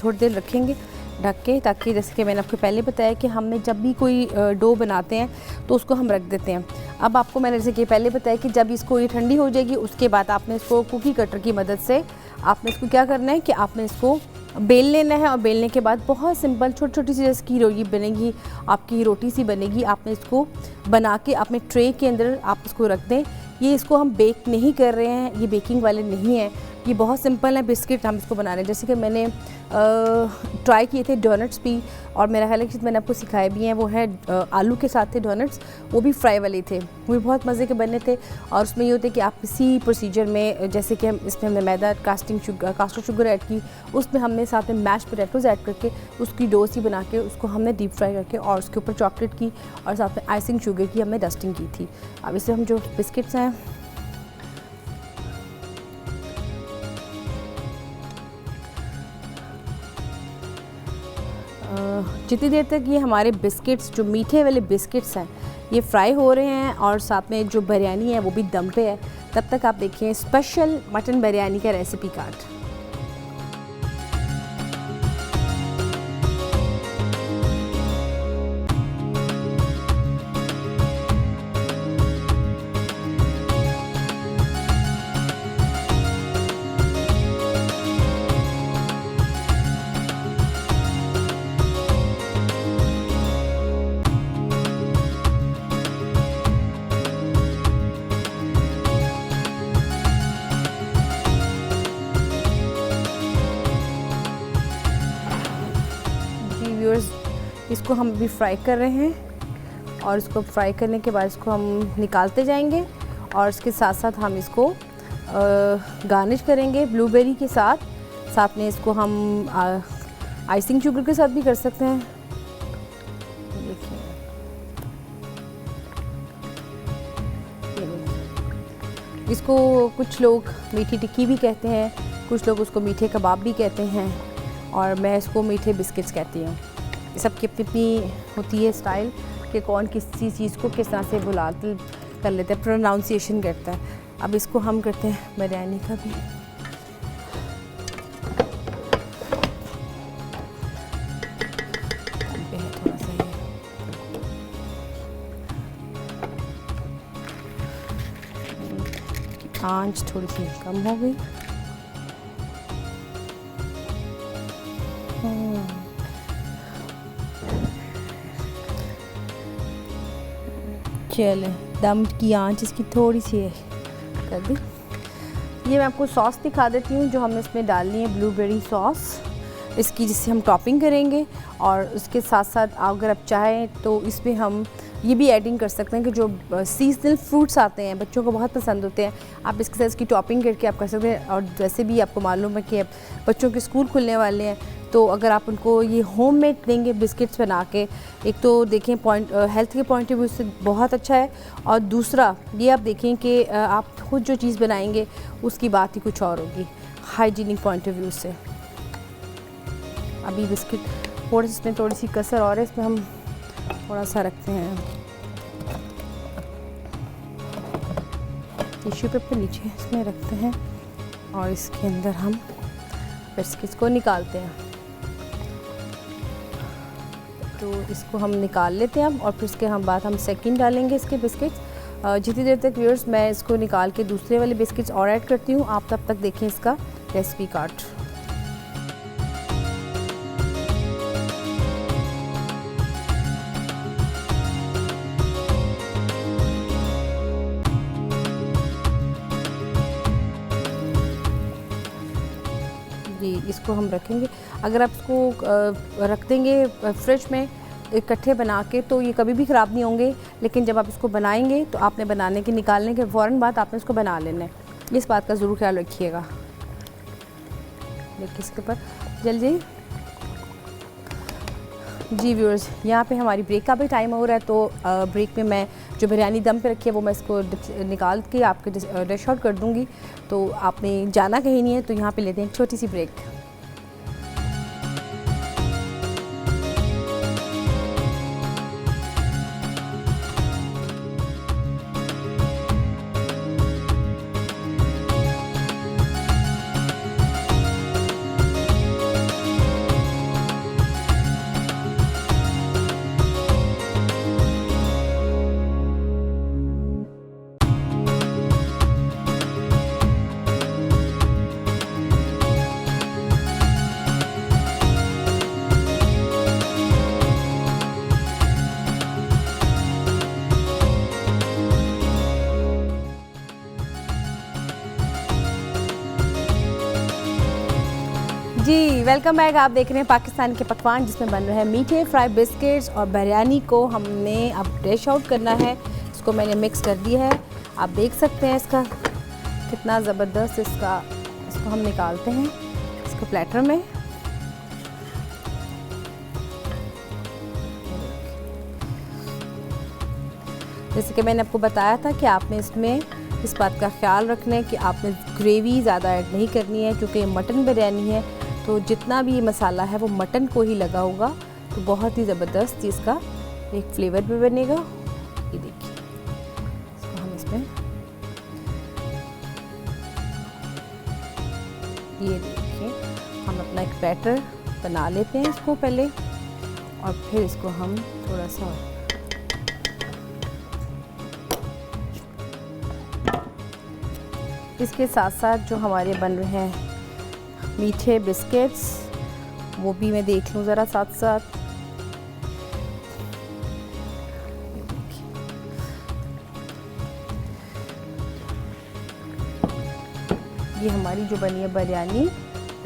थोड़ी देर रखेंगे ढक के, ताकि जैसे कि मैंने आपको पहले बताया कि हमने जब भी कोई डो बनाते हैं तो उसको हम रख देते हैं। अब आपको मैंने जैसे कि पहले बताया कि जब इसको ये ठंडी हो जाएगी उसके बाद आपने इसको कुकी कटर की मदद से आपने इसको क्या करना है कि आपने इसको बेल लेना है। और बेलने के बाद बहुत सिंपल छोटी छोटी सी जैसे की रोटी बनेगी, आपकी रोटी सी बनेगी। आपने इसको बना के अपने ट्रे के अंदर आप इसको रख दें। ये इसको हम बेक नहीं कर रहे हैं, ये बेकिंग वाले नहीं हैं, ये बहुत सिंपल है बिस्किट हम इसको बना रहे हैं। जैसे कि मैंने ट्राई किए थे डोनट्स भी, और मेरा ख्याल है कि मैंने आपको सिखाए भी हैं, वो है आलू के साथ थे डोनट्स, वो भी फ्राई वाले थे, वो भी बहुत मज़े के बने थे। और उसमें ये होता है कि आप इसी प्रोसीजर में जैसे कि हम इसमें हमने मैदा कास्टर शुगर ऐड की, उसमें हमने साथ में मैश पोटैटोज़ ऐड करके उसकी डो सी बना के उसको हमने डीप फ्राई करके और उसके ऊपर चॉकलेट की और साथ में आइसिंग शुगर की हमने डस्टिंग की थी। अब इसे हम जो बिस्किट्स हैं जितनी देर तक ये हमारे बिस्किट्स जो मीठे वाले बिस्किट्स हैं ये फ्राई हो रहे हैं और साथ में जो बिरयानी है वो भी दम पे है, तब तक आप देखिए स्पेशल मटन बिरयानी का रेसिपी कार्ड। इसको हम अभी फ्राई कर रहे हैं और इसको फ्राई करने के बाद इसको हम निकालते जाएंगे और इसके साथ साथ हम इसको गार्निश करेंगे ब्लूबेरी के साथ। साथ में इसको हम आइसिंग शुगर के साथ भी कर सकते हैं। देखिए इसको कुछ लोग मीठी टिक्की भी कहते हैं, कुछ लोग उसको मीठे कबाब भी कहते हैं, और मैं इसको मीठे बिस्किट्स कहती हूँ। सबकी अपनी अपनी होती है स्टाइल कि कौन किसी चीज़ को किस तरह से बुलाते कर लेते हैं, प्रोनाउंसिएशन करता है। अब इसको हम करते हैं बिरयानी का भी। थोड़ा सा ये आंच थोड़ी सी कम हो गई। चले दम की आंच इसकी थोड़ी सी कर दी। ये मैं आपको सॉस दिखा देती हूँ जो हमने इसमें डालनी है, ब्लूबेरी सॉस। इसकी जिससे हम टॉपिंग करेंगे। और उसके साथ साथ अगर आप चाहें तो इसमें हम ये भी एडिंग कर सकते हैं कि जो सीजनल फ्रूट्स आते हैं बच्चों को बहुत पसंद होते हैं, आप इसके साथ इसकी टॉपिंग करके आप कर सकते हैं। और वैसे भी आपको मालूम है कि अब बच्चों के स्कूल खुलने वाले हैं, तो अगर आप उनको ये होममेड देंगे बिस्किट्स बना के, एक तो देखें पॉइंट हेल्थ के पॉइंट ऑफ व्यू से बहुत अच्छा है, और दूसरा ये आप देखें कि आप खुद जो चीज़ बनाएंगे उसकी बात ही कुछ और होगी हाइजीनिक पॉइंट ऑफ व्यू से। अभी बिस्किट थोड़ी सी इसमें थोड़ी सी कसर और है, इसमें हम थोड़ा सा रखते हैं टिश्यू पेपर नीचे इसमें रखते हैं और इसके अंदर हम बिस्किट्स को निकालते हैं। तो इसको हम निकाल लेते हैं अब, और फिर इसके हम बाद हम सेकंड डालेंगे इसके बिस्किट्स। जितनी देर तक व्यूअर्स मैं इसको निकाल के दूसरे वाले बिस्किट्स और ऐड करती हूँ, आप तब तक देखें इसका रेसिपी कार्ड। जी, इसको हम रखेंगे। अगर आप इसको रख देंगे फ्रिज में इकट्ठे बना के तो ये कभी भी ख़राब नहीं होंगे, लेकिन जब आप इसको बनाएंगे तो आपने बनाने के निकालने के फ़ौरन बाद आपने इसको बना लेना है, इस बात का ज़रूर ख्याल रखिएगा। देखिए इसके ऊपर जल्दी जी व्यूअर्स, यहाँ पे हमारी ब्रेक का भी टाइम हो रहा है, तो ब्रेक में मैं जो बिरयानी दम पे रखी है वो मैं इसको निकाल के आपके डिश आउट कर दूँगी। तो आपने जाना कहीं नहीं है, तो यहाँ पे लेते हैं छोटी सी ब्रेक। जी वेलकम बैक। आप देख रहे हैं पाकिस्तान के पकवान, जिसमें बन रहे हैं मीठे फ्राई बिस्किट्स और बिरयानी को हमने अब डिश आउट करना है। इसको मैंने मिक्स कर दिया है, आप देख सकते हैं इसका कितना ज़बरदस्त इसको हम निकालते हैं इसको प्लेटर में। जैसे कि मैंने आपको बताया था कि आपने इसमें इस बात का ख्याल रखना है कि आपने ग्रेवी ज़्यादा ऐड नहीं करनी है, क्योंकि मटन बिरयानी है तो जितना भी ये मसाला है वो मटन को ही लगा होगा, तो बहुत ही ज़बरदस्त इसका एक फ्लेवर भी बनेगा। ये देखिए इसको हम इसमें ये देखिए हम अपना एक बैटर बना लेते हैं इसको पहले, और फिर इसको हम थोड़ा सा इसके साथ साथ जो हमारे बन रहे हैं मीठे बिस्किट्स वो भी मैं देख लूँ ज़रा साथ साथ। ये हमारी जो बनी है बिरयानी,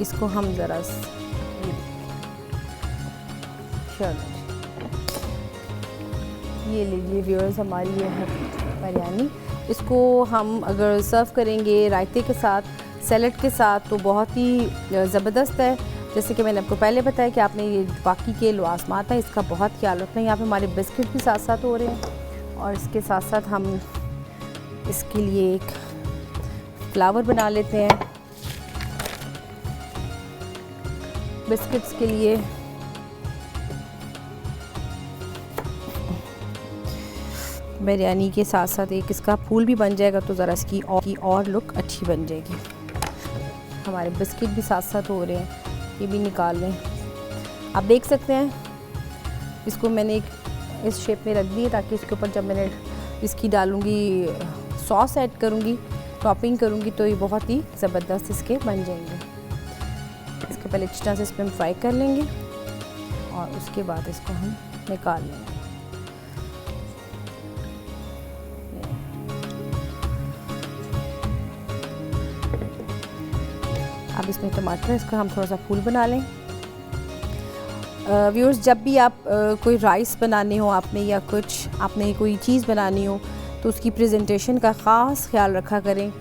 इसको हम ज़रा ये लीजिए व्यूअर्स, हमारी ये है बिरयानी। इसको हम अगर सर्व करेंगे रायते के साथ, सैलड के साथ, तो बहुत ही ज़बरदस्त है। जैसे कि मैंने आपको पहले बताया कि आपने ये बाकी के लवाज़मात है इसका बहुत ख्याल रखना है। यहाँ पे हमारे बिस्किट भी साथ साथ हो रहे हैं, और इसके साथ साथ हम इसके लिए एक फ्लावर बना लेते हैं बिस्किट्स के लिए। बिरयानी के साथ साथ एक इसका फूल भी बन जाएगा, तो ज़रा इसकी और लुक अच्छी बन जाएगी। हमारे बिस्किट भी साथ साथ हो रहे हैं, ये भी निकाल लें। आप देख सकते हैं इसको मैंने एक इस शेप में रख दी है, ताकि इसके ऊपर जब मैंने इसकी डालूँगी सॉस ऐड करूँगी, टॉपिंग करूँगी, तो ये बहुत ही ज़बरदस्त इसके बन जाएंगे। इसके पहले अच्छी तरह से इसमें हम फ्राई कर लेंगे, और उसके बाद इसको हम निकाल लेंगे। अब इसमें टमाटर, इसका हम थोड़ा सा फूल बना लें व्यूअर्स, जब भी आप कोई राइस बनाने हो आपने या कुछ आपने कोई चीज़ बनानी हो तो उसकी प्रेजेंटेशन का ख़ास ख्याल रखा करें।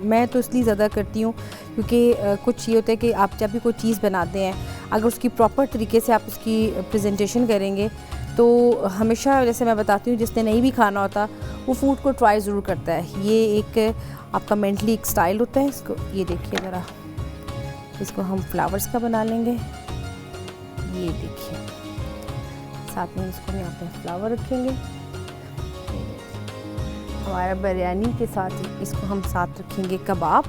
मैं तो इसलिए ज़्यादा करती हूँ क्योंकि कुछ ये होता है कि आप जब भी कोई चीज़ बनाते हैं, अगर उसकी प्रॉपर तरीके से आप उसकी प्रेजेंटेशन करेंगे तो हमेशा, जैसे मैं बताती हूँ, जिसने नहीं भी खाना होता वो फूड को ट्राई ज़रूर करता है। ये एक आपका मेंटली एक स्टाइल होता है। इसको ये देखिए ज़रा, इसको हम फ्लावर्स का बना लेंगे। ये देखिए, साथ में इसको यहाँ पे फ्लावर रखेंगे। हमारा बिरयानी के साथ इसको हम साथ रखेंगे कबाब।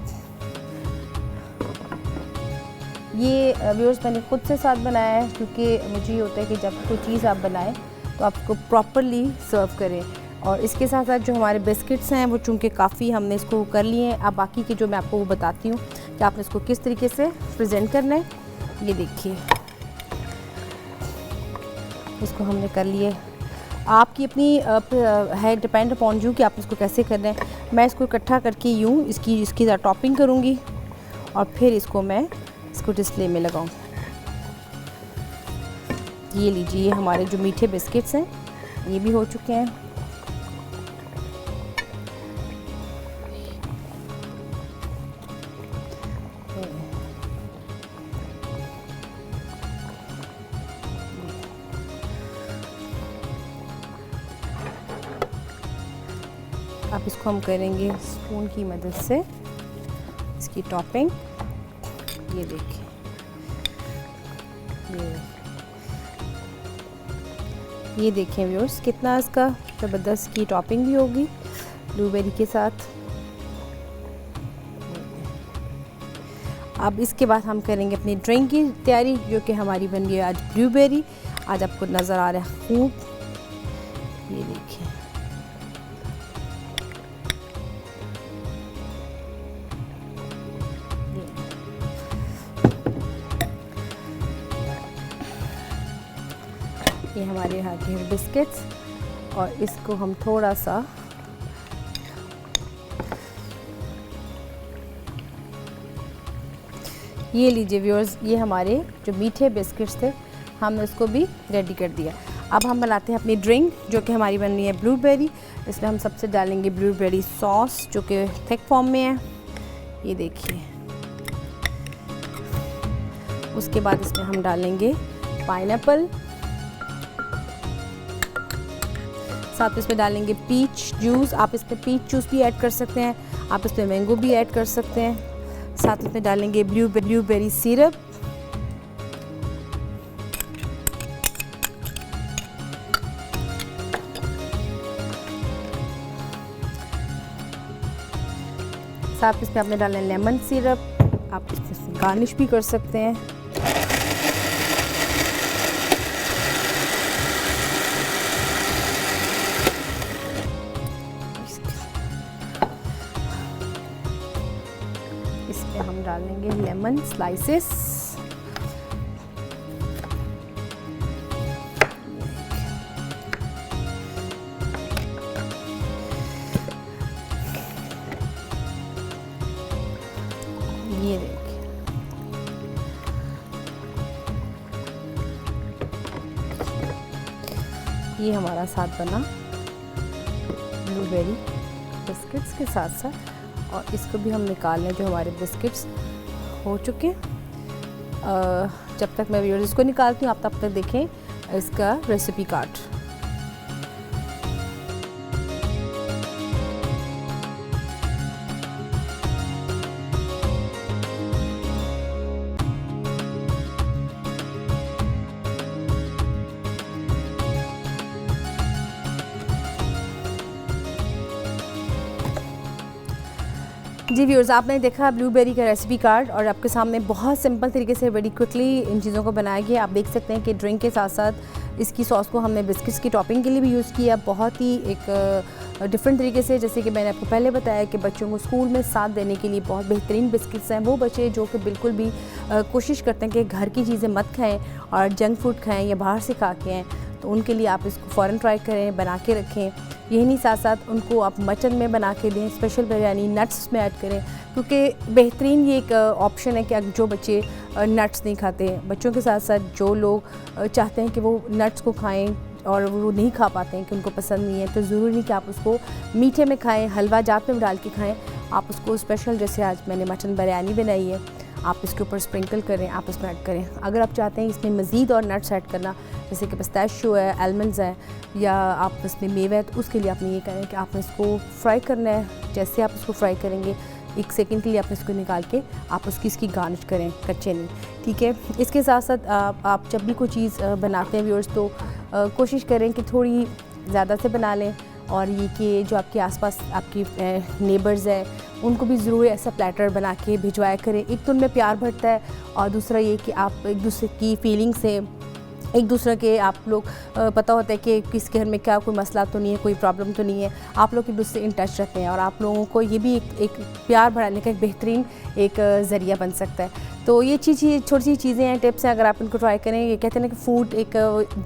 ये व्यूअर्स मैंने खुद से साथ बनाया है क्योंकि मुझे ये होता है कि जब कोई चीज़ आप बनाएं तो आपको प्रॉपरली सर्व करें। और इसके साथ साथ जो हमारे बिस्किट्स हैं वो चूँकि काफ़ी हमने इसको कर लिए हैं। अब बाकी के जो मैं आपको वो बताती हूँ कि आपने इसको किस तरीके से प्रेजेंट करना है। ये देखिए, इसको हमने कर लिए। आपकी अपनी है, डिपेंड अपॉन यू कि आप इसको कैसे करना है। मैं इसको इकट्ठा करके यूँ इसकी टॉपिंग करूँगी और फिर इसको मैं इसको डिस्प्ले में लगाऊँ। ये लीजिए, ये हमारे जो मीठे बिस्किट्स हैं ये भी हो चुके हैं। अब इसको हम करेंगे स्पून की मदद से इसकी टॉपिंग। ये देखिए, ये देखें व्यूअर्स, कितना इसका ज़बरदस्त की टॉपिंग भी होगी ब्लूबेरी के साथ। अब इसके बाद हम करेंगे अपनी ड्रिंक की तैयारी, जो कि हमारी बन गई है आज ब्लूबेरी। आज आपको नज़र आ रहा है खूब, ये देखिए। ये हमारे यहाँ के बिस्किट्स और इसको हम थोड़ा सा ये लीजिए व्यूअर्स, ये हमारे जो मीठे बिस्किट्स थे हमने उसको भी रेडी कर दिया। अब हम बनाते हैं अपनी ड्रिंक, जो कि हमारी बन रही है ब्लूबेरी। इसमें हम सबसे डालेंगे ब्लूबेरी सॉस, जो कि थिक फॉर्म में है। ये देखिए, उसके बाद इसमें हम डालेंगे पाइनएप्पल, साथ इसमें डालेंगे पीच जूस। आप इसमें पीच जूस भी ऐड कर सकते हैं, आप इसमें मैंगो भी ऐड कर सकते हैं। साथ इसमें डालेंगे ब्लूबेरी सिरप, साथ इसमें आपने डालें लेमन सिरप। आप इसमें गार्निश भी कर सकते हैं। इसमें हम डालेंगे लेमन स्लाइसेस। ये देखिए, ये हमारा साथ बना ब्लूबेरी बिस्किट्स के साथ साथ। और इसको भी हम निकाल लें, जो हमारे बिस्किट्स हो चुके हैं। जब तक मैं व्यूअर्स इसको निकालती हूँ, आप तब तक देखें इसका रेसिपी कार्ड। जी व्यूअर्स, आपने देखा ब्लूबेरी का रेसिपी कार्ड और आपके सामने बहुत सिंपल तरीके से बड़ी क्विकली इन चीज़ों को बनाया गया। आप देख सकते हैं कि ड्रिंक के साथ साथ इसकी सॉस को हमने बिस्किट्स की टॉपिंग के लिए भी यूज़ किया, बहुत ही एक डिफरेंट तरीके से। जैसे कि मैंने आपको पहले बताया कि बच्चों को स्कूल में साथ देने के लिए बहुत बेहतरीन बिस्किट्स हैं। वो बच्चे जो कि बिल्कुल भी कोशिश करते हैं कि घर की चीज़ें मत खाएँ और जंक फूड खाएँ या बाहर से खा के आएँ, तो उनके लिए आप इसको फ़ौरन ट्राई करें, बना के रखें। यही नहीं, साथ साथ उनको आप मटन में बना के दें, स्पेशल बिरयानी नट्स में ऐड करें, क्योंकि बेहतरीन ये एक ऑप्शन है कि जो बच्चे नट्स नहीं खाते, बच्चों के साथ साथ जो लोग चाहते हैं कि वो नट्स को खाएं और वो नहीं खा पाते हैं, कि उनको पसंद नहीं है, तो ज़रूरी नहीं कि आप उसको मीठे में खाएं, हलवा जात में डाल के खाएं। आप उसको स्पेशल, जैसे आज मैंने मटन बिरयानी बनाई है, आप इसके ऊपर स्प्रिंकल करें, आप इसमें ऐड करें। अगर आप चाहते हैं इसमें मज़ीद और नट्स ऐड करना, जैसे कि पिस्ताशियो है, आलमंड्स है, या आप इसमें मेवा है, तो उसके लिए आपने ये करें कि आपने इसको फ्राई करना है। जैसे आप इसको फ्राई करेंगे 1 सेकंड के लिए आपने इसको निकाल के आप इसकी गार्निश करें, कच्चे नहीं, ठीक है। इसके साथ साथ आप जब भी कोई चीज़ बनाते हैं व्यूअर्स, तो कोशिश करें कि थोड़ी ज़्यादा से बना लें, और ये कि जो आपके आसपास आपकी नेबर्स हैं उनको भी ज़रूर ऐसा प्लेटर बना के भिजवाया करें। एक तो उनमें प्यार बढ़ता है, और दूसरा ये कि आप एक दूसरे की फीलिंग से, एक दूसरे के आप लोग पता होता है कि किसके घर में क्या कोई मसला तो नहीं है, कोई प्रॉब्लम तो नहीं है, आप लोग एक दूसरे से इन टच रहते हैं, और आप लोगों को ये भी एक प्यार बढ़ाने का एक बेहतरीन एक ज़रिया बन सकता है। तो ये छोटी सी चीज़ें हैं, टिप्स हैं, अगर आप इनको ट्राई करें। ये कहते हैं ना कि फूड एक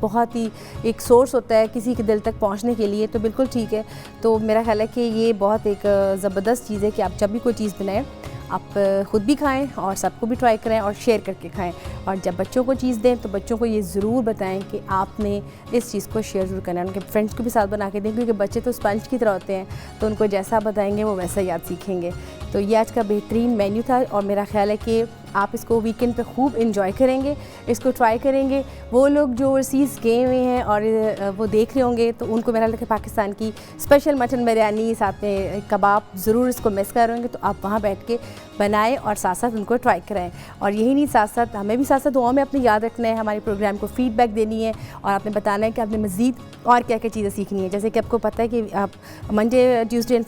बहुत ही एक सोर्स होता है किसी के दिल तक पहुंचने के लिए, तो बिल्कुल ठीक है। तो मेरा ख्याल है कि ये बहुत एक ज़बरदस्त चीज़ है कि आप जब भी कोई चीज़ बनाएं, आप ख़ुद भी खाएं और सबको भी ट्राई करें और शेयर करके खाएं। और जब बच्चों को चीज़ दें तो बच्चों को ये ज़रूर बताएं कि आपने इस चीज़ को शेयर ज़रूर करना है। उनके फ्रेंड्स को भी साथ बना के दें, क्योंकि बच्चे तो स्पंज की तरह होते हैं, तो उनको जैसा बताएंगे वो वैसा याद सीखेंगे। तो ये आज का बेहतरीन मेन्यू था, और मेरा ख्याल है कि आप इसको वीकेंड पे खूब एंजॉय करेंगे, इसको ट्राई करेंगे। वो लोग जो ओवरसीज़ गए हुए हैं और वो देख रहे होंगे, तो उनको मेरा लगता है पाकिस्तान की स्पेशल मटन बिरयानी साथ में कबाब ज़रूर इसको मिस कर रहे होंगे। तो आप वहाँ बैठ के बनाएं और साथ साथ उनको ट्राई कराएं। और यही नहीं, साथ साथ हमें भी साथ साथ दुआ में अपने याद रखना है, हमारे प्रोग्राम को फीडबैक देनी है, और आपने बताना है कि आपने मज़ीद और क्या क्या चीज़ें सीखनी है। जैसे कि आपको पता है कि आप Monday, Tuesday and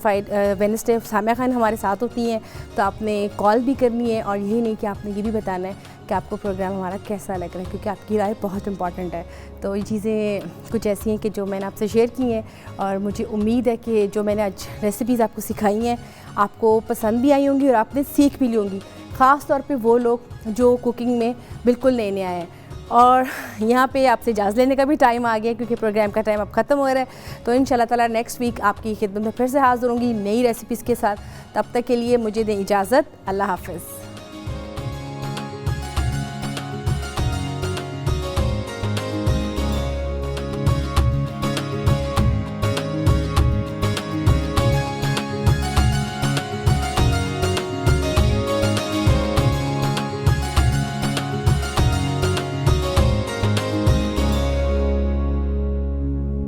Wednesday Samia Khan हमारे साथ होती हैं, तो आपने कॉल भी करनी है। और यही नहीं कि आपने ये भी बताना है कि आपको प्रोग्राम हमारा कैसा लग रहा है, क्योंकि आपकी राय बहुत इंपॉर्टेंट है। तो ये चीज़ें कुछ ऐसी हैं कि जो मैंने आपसे शेयर की हैं, और मुझे उम्मीद है कि जो मैंने आज रेसिपीज़ आपको सिखाई हैं आपको पसंद भी आई होंगी और आपने सीख भी ली होंगी, ख़ास तौर पे वो लोग जो कुकिंग में बिल्कुल नए आए हैं। और यहाँ पे आपसे इजाज़त लेने का भी टाइम आ गया, क्योंकि प्रोग्राम का टाइम अब ख़त्म हो रहा है। तो इंशाल्लाह ताला नेक्स्ट वीक आपकी खिदमत में फिर से हाज़िर होंगी नई रेसिपीज़ के साथ। तब तक के लिए मुझे दें इजाज़त। अल्लाह हाफ़िज़।